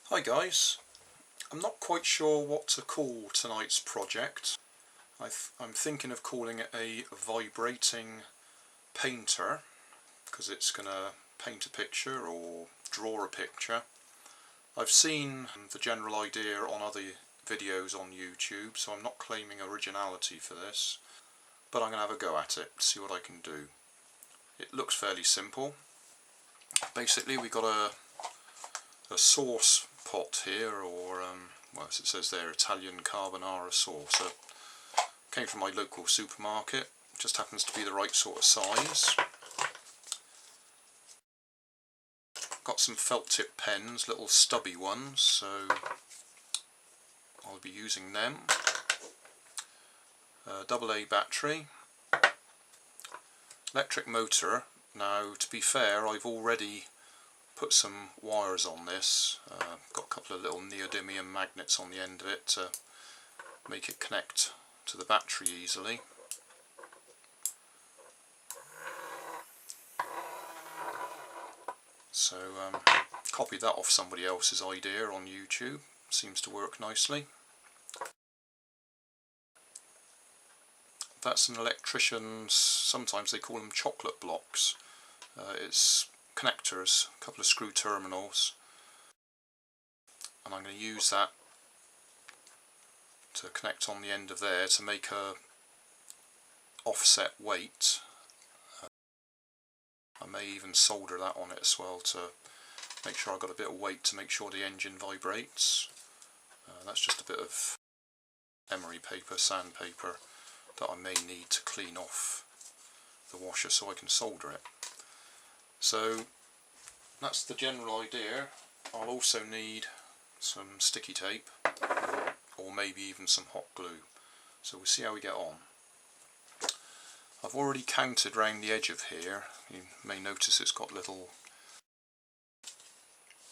Hi guys, I'm not quite sure what to call tonight's project. I'm thinking of calling it a vibrating painter because it's going to paint a picture or draw a picture. I've seen the general idea on other videos on YouTube, so I'm not claiming originality for this, but I'm going to have a go at it, see what I can do. It looks fairly simple. Basically we got a sauce pot here, or well, as it says there, Italian carbonara sauce. Came from my local supermarket, just happens to be the right sort of size. Got some felt tip pens, little stubby ones, so I'll be using them. AA battery, electric motor. Now, to be fair, I've already put some wires on this. Got a couple of little neodymium magnets on the end of it to make it connect to the battery easily. So copied that off somebody else's idea on YouTube. Seems to work nicely. That's an electrician's, sometimes they call them chocolate blocks. It's connectors, a couple of screw terminals, and I'm going to use that to connect on the end of there to make a offset weight. I may even solder that on it as well to make sure I've got a bit of weight to make sure the engine vibrates. That's just a bit of emery paper, sandpaper that I may need to clean off the washer so I can solder it. So that's the general idea. I'll also need some sticky tape or maybe even some hot glue. So we'll see how we get on. I've already counted round the edge of here. You may notice it's got little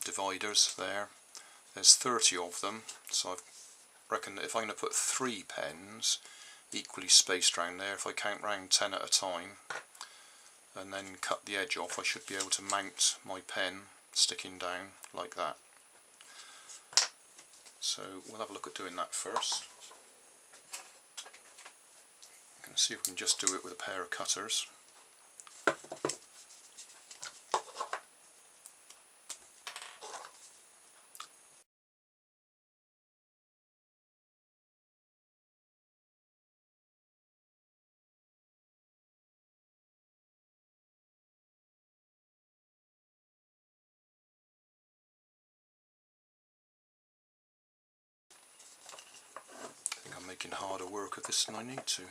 dividers there. There's 30 of them, so I reckon that if I'm going to put 3 pens equally spaced round there, if I count round 10 at a time and then cut the edge off, I should be able to mount my pen sticking down like that. So we'll have a look at doing that first. I'm going to see if we can just do it with a pair of cutters. I think I'm making harder work of this than I need to.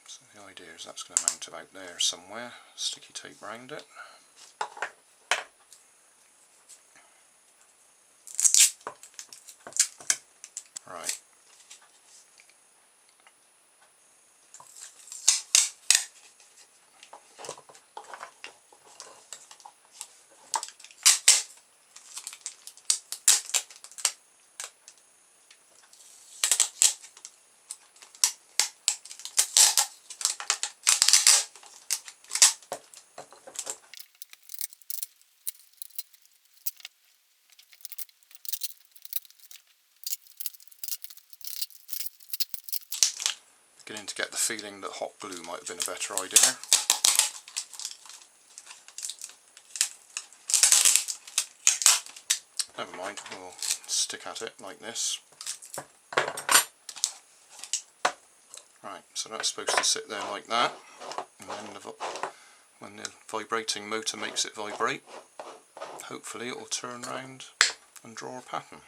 So the idea is that's going to mount about there somewhere, sticky tape round it. Right. Beginning to get the feeling that hot glue might have been a better idea. Never mind, we'll stick at it like this. Right, so that's supposed to sit there like that, and then when the vibrating motor makes it vibrate, hopefully it will turn around and draw a pattern.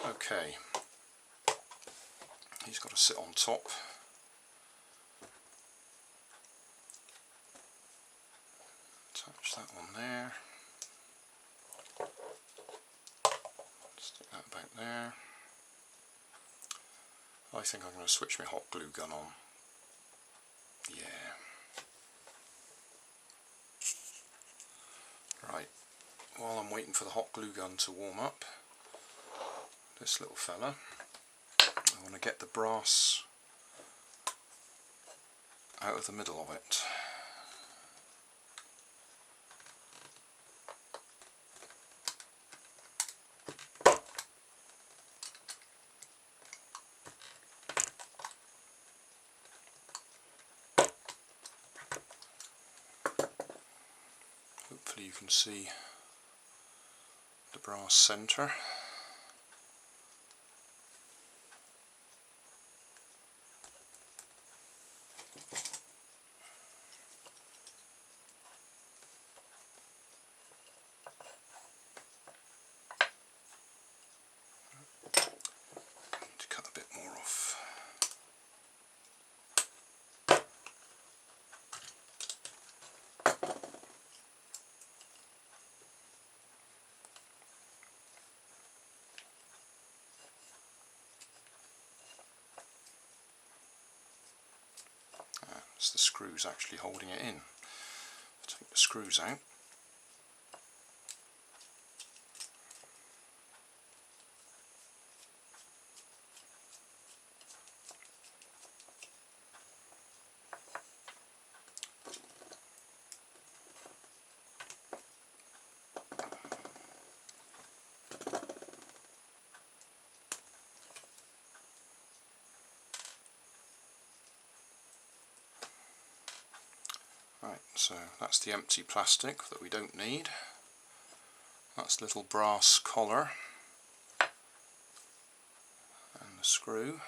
Okay, he's got to sit on top. Attach that one there. Stick that back there. I think I'm going to switch my hot glue gun on. Yeah. Right, while I'm waiting for the hot glue gun to warm up, this little fella, I want to get the brass out of the middle of it. Hopefully you can see the brass centre. Need to cut a bit more off. It's the screws actually holding it in. Take the screws out. Right, so that's the empty plastic that we don't need. That's the little brass collar and the screw.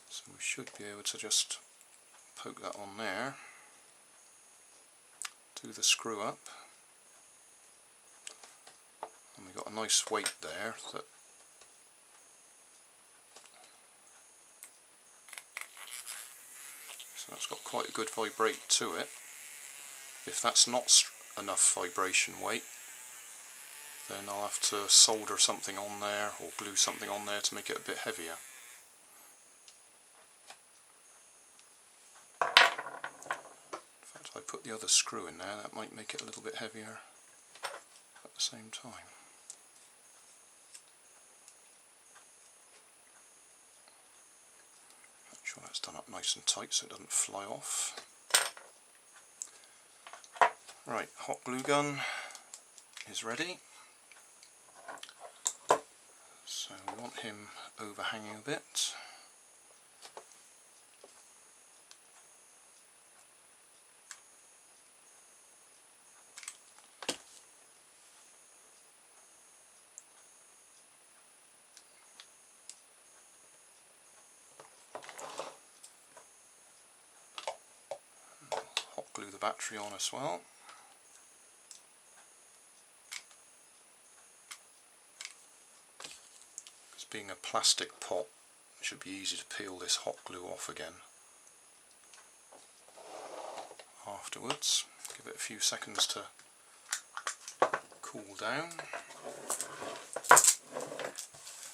So we should be able to just poke that on there, do the screw up, and we've got a nice weight there that so that's got quite a good vibrate to it. If that's not enough vibration weight, then I'll have to solder something on there or glue something on there to make it a bit heavier. In fact, if I put the other screw in there, that might make it a little bit heavier at the same time. Make sure that's done up nice and tight so it doesn't fly off. Right, hot glue gun is ready. So we want him overhanging a bit. Hot glue the battery on as well. Being a plastic pot, it should be easy to peel this hot glue off again afterwards. Give it a few seconds to cool down.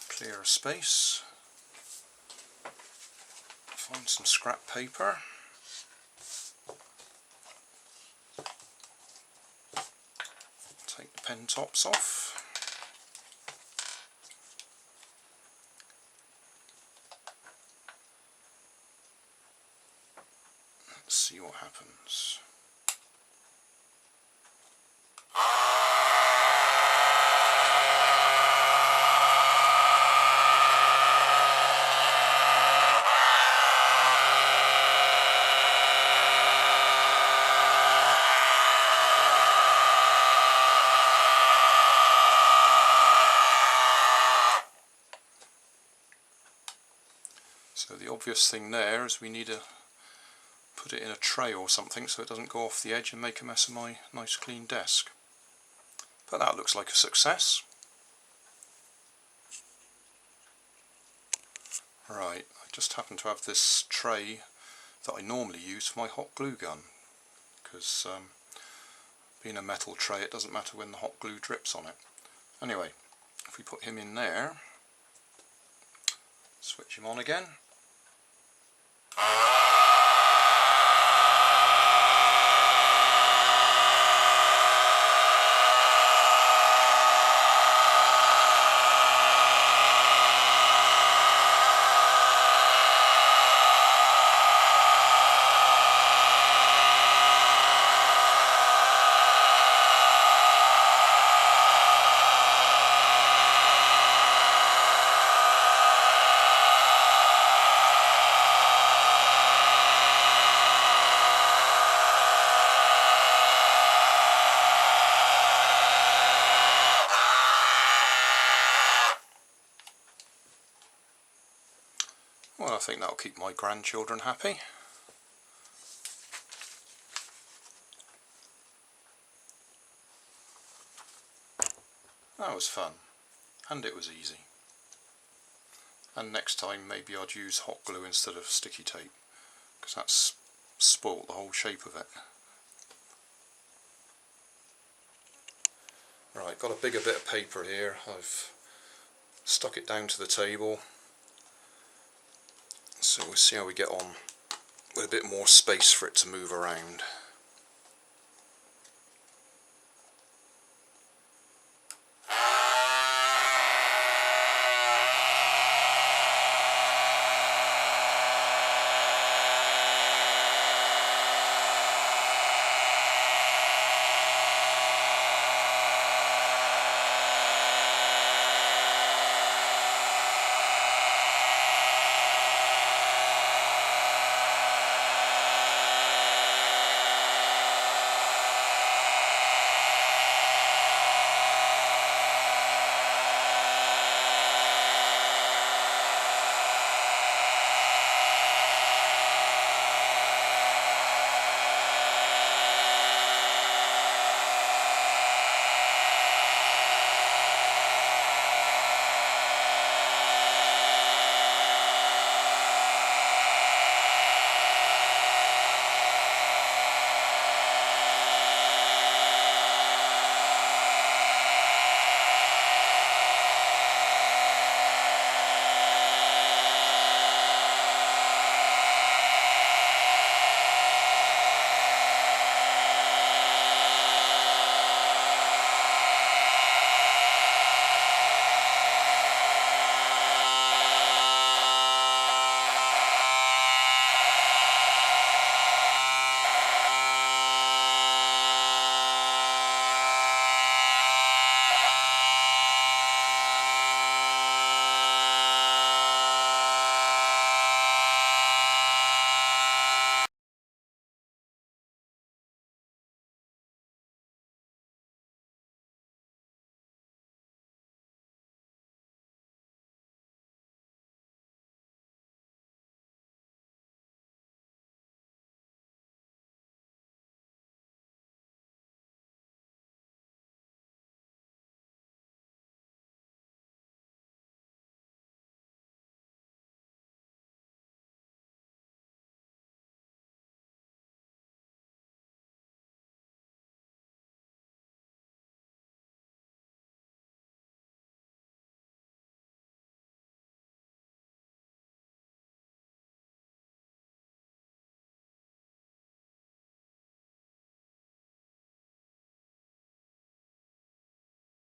Clear a space. Find some scrap paper. Take the pen tops off. See what happens. So the obvious thing there is we need to put it in a tray or something so it doesn't go off the edge and make a mess of my nice clean desk. But that looks like a success. Right, I just happen to have this tray that I normally use for my hot glue gun, because being a metal tray, it doesn't matter when the hot glue drips on it. Anyway, if we put him in there, switch him on again. Ah! think that'll keep my grandchildren happy. That was fun, and it was easy. And next time maybe I'd use hot glue instead of sticky tape, because that's spoilt the whole shape of it. Right, got a bigger bit of paper here. I've stuck it down to the table, so we'll see how we get on with a bit more space for it to move around.